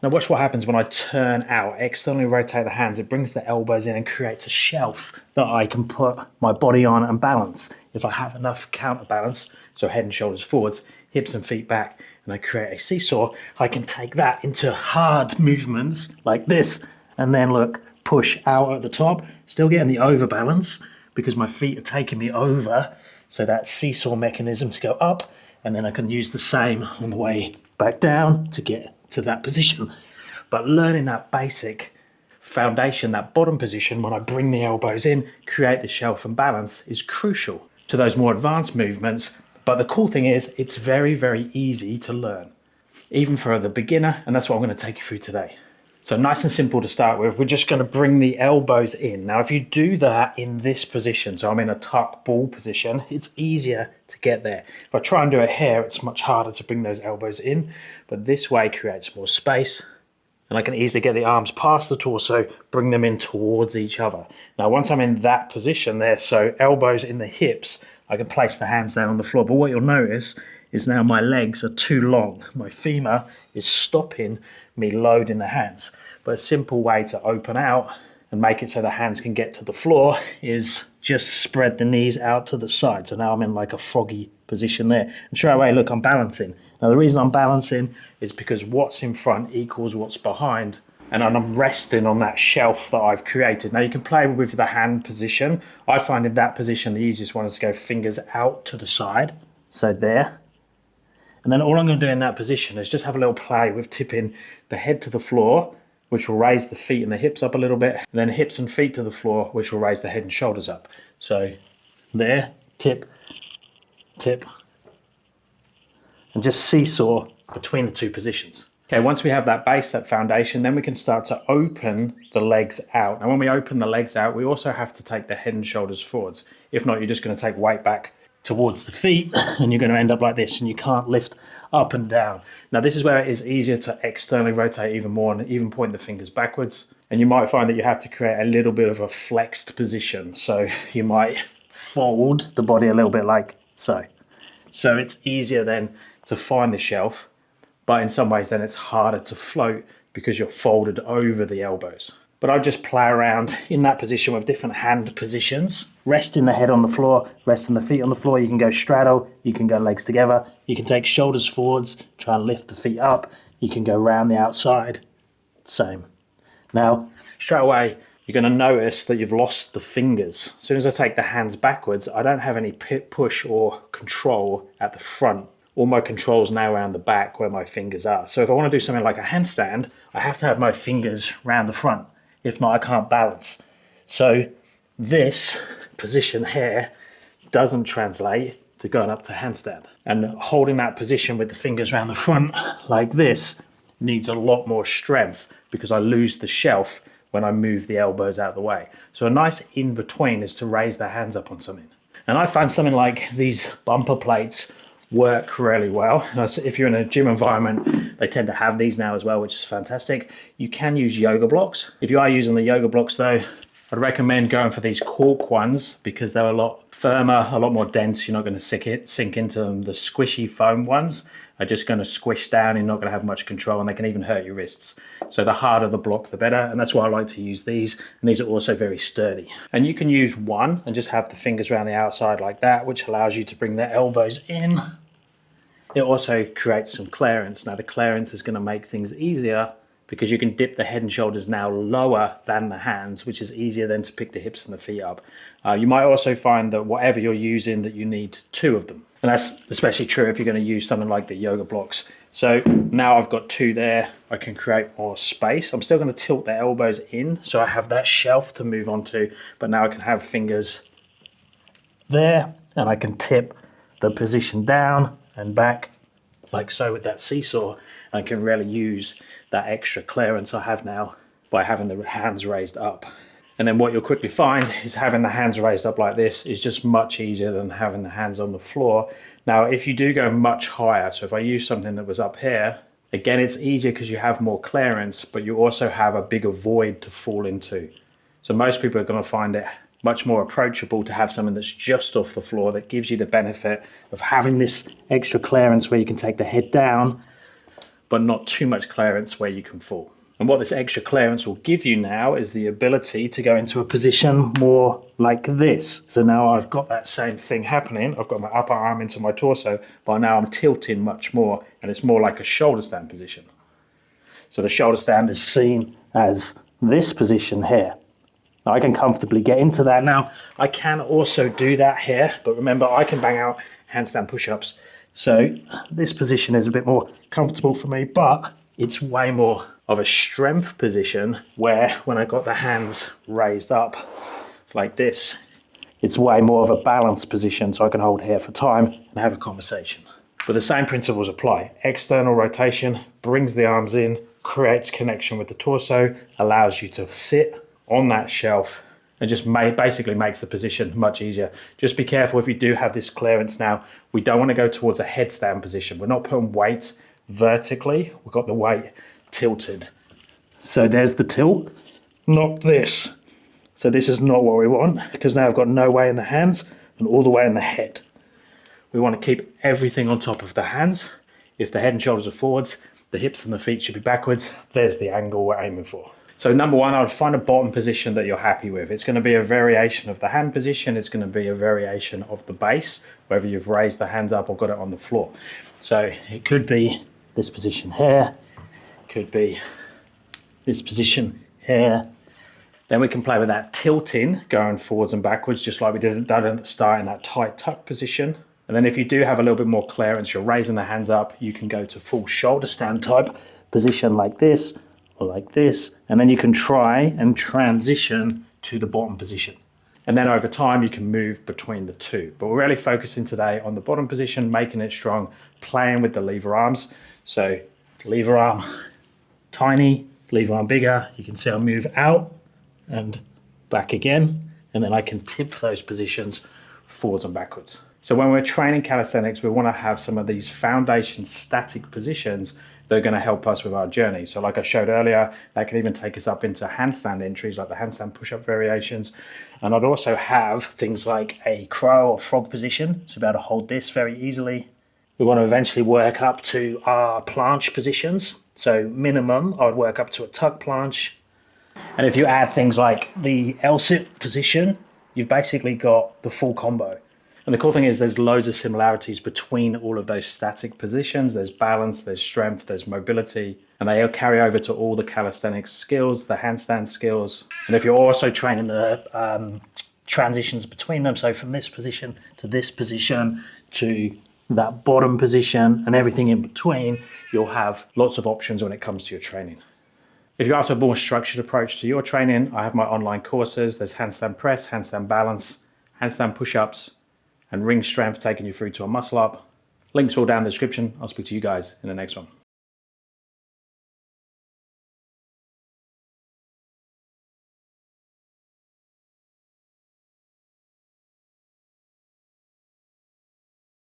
Now watch what happens when I turn out, externally rotate the hands. It brings the elbows in and creates a shelf that I can put my body on and balance. If I have enough counterbalance, so head and shoulders forwards, hips and feet back, and I create a seesaw, I can take that into hard movements like this, and then look, push out at the top, still getting the overbalance because my feet are taking me over. So that seesaw mechanism to go up, and then I can use the same on the way back down to get to that position. But learning that basic foundation, that bottom position, when I bring the elbows in, create the shelf and balance, is crucial to those more advanced movements. But the cool thing is, it's very, very easy to learn, even for the beginner, and that's what I'm going to take you through today. So nice and simple to start with, we're just going to bring the elbows in. Now, if you do that in this position, so I'm in a tuck ball position, it's easier to get there. If I try and do it here, it's much harder to bring those elbows in, but this way creates more space, and I can easily get the arms past the torso, bring them in towards each other. Now, once I'm in that position there, so elbows in the hips, I can place the hands down on the floor, but what you'll notice is now my legs are too long. My femur is stopping me loading the hands. But a simple way to open out and make it so the hands can get to the floor is just spread the knees out to the side. So now I'm in like a froggy position there. And straight away, look, I'm balancing. Now the reason I'm balancing is because what's in front equals what's behind. And I'm resting on that shelf that I've created. Now you can play with the hand position. I find in that position, the easiest one is to go fingers out to the side. So there. And then all I'm going to do in that position is just have a little play with tipping the head to the floor, which will raise the feet and the hips up a little bit, and then hips and feet to the floor, which will raise the head and shoulders up. So there, tip, tip, and just seesaw between the two positions. Okay, once we have that base, that foundation, then we can start to open the legs out. Now when we open the legs out, we also have to take the head and shoulders forwards. If not, you're just going to take weight back towards the feet and you're going to end up like this, and you can't lift up and down. Now this is where it is easier to externally rotate even more and even point the fingers backwards, and you might find that you have to create a little bit of a flexed position, so you might fold the body a little bit like so. So it's easier then to find the shelf, but in some ways then it's harder to float because you're folded over the elbows. But I'll just play around in that position with different hand positions. Resting the head on the floor, resting the feet on the floor. You can go straddle, you can go legs together. You can take shoulders forwards, try and lift the feet up. You can go round the outside, same. Now, straight away, you're going to notice that you've lost the fingers. As soon as I take the hands backwards, I don't have any push or control at the front. All my control's now around the back where my fingers are. So if I want to do something like a handstand, I have to have my fingers round the front. If not, I can't balance. So this position here doesn't translate to going up to handstand. And holding that position with the fingers around the front like this needs a lot more strength because I lose the shelf when I move the elbows out of the way. So a nice in between is to raise the hands up on something. And I find something like these bumper plates work really well. If you're in a gym environment, they tend to have these now as well, which is fantastic. You can use yoga blocks. If you are using the yoga blocks though, I'd recommend going for these cork ones because they're a lot firmer, a lot more dense. You're not going to sink into them. The squishy foam ones are just going to squish down. You're not going to have much control, and they can even hurt your wrists. So the harder the block, the better. And that's why I like to use these. And these are also very sturdy. And you can use one and just have the fingers around the outside like that, which allows you to bring the elbows in. It also creates some clearance. Now the clearance is going to make things easier because you can dip the head and shoulders now lower than the hands, which is easier than to pick the hips and the feet up. You might also find that whatever you're using, that you need two of them. And that's especially true if you're going to use something like the yoga blocks. So now I've got two there, I can create more space. I'm still going to tilt the elbows in, so I have that shelf to move onto, but now I can have fingers there, and I can tip the position down and back like so with that seesaw. I can really use that extra clearance I have now by having the hands raised up. And then what you'll quickly find is having the hands raised up like this is just much easier than having the hands on the floor. Now, if you do go much higher, so if I use something that was up here, again, it's easier because you have more clearance, but you also have a bigger void to fall into. So most people are going to find it much more approachable to have something that's just off the floor that gives you the benefit of having this extra clearance where you can take the head down but not too much clearance where you can fall. And what this extra clearance will give you now is the ability to go into a position more like this. So now I've got that same thing happening. I've got my upper arm into my torso, but now I'm tilting much more, and it's more like a shoulder stand position. So the shoulder stand is seen as this position here. Now I can comfortably get into that now. I can also do that here, but remember I can bang out handstand push-ups. So this position is a bit more comfortable for me, but it's way more of a strength position where when I got the hands raised up like this, it's way more of a balanced position, so I can hold here for time and have a conversation. But the same principles apply. External rotation brings the arms in, creates connection with the torso, allows you to sit on that shelf, and just basically makes the position much easier. Just be careful if you do have this clearance now. We don't want to go towards a headstand position. We're not putting weight vertically. We've got the weight tilted. So there's the tilt, not this. So this is not what we want, because now I've got no weight in the hands and all the way in the head. We want to keep everything on top of the hands. If the head and shoulders are forwards, the hips and the feet should be backwards. There's the angle we're aiming for. So number one, I would find a bottom position that you're happy with. It's going to be a variation of the hand position. It's going to be a variation of the base, whether you've raised the hands up or got it on the floor. So it could be this position here, could be this position here. Then we can play with that tilting, going forwards and backwards, just like we did at the start in that tight tuck position. And then if you do have a little bit more clearance, you're raising the hands up, you can go to full shoulder stand type position like this or like this. And then you can try and transition to the bottom position. And then over time, you can move between the two. But we're really focusing today on the bottom position, making it strong, playing with the lever arms. So lever arm tiny, lever arm bigger. You can see I move out and back again. And then I can tip those positions forwards and backwards. So when we're training calisthenics, we want to have some of these foundation static positions that are going to help us with our journey. So like I showed earlier, that can even take us up into handstand entries, like the handstand push-up variations. And I'd also have things like a crow or frog position, so be able to hold this very easily. We want to eventually work up to our planche positions. So minimum, I would work up to a tuck planche. And if you add things like the L-sit position, you've basically got the full combo. And the cool thing is there's loads of similarities between all of those static positions. There's balance, there's strength, there's mobility, and they all carry over to all the calisthenics skills, the handstand skills. And if you're also training the transitions between them, so from this position to that bottom position and everything in between, you'll have lots of options when it comes to your training. If you're after a more structured approach to your training, I have my online courses. There's handstand press, handstand balance, handstand push-ups, and ring strength taking you through to a muscle up. Links all down in the description. I'll speak to you guys in the next one.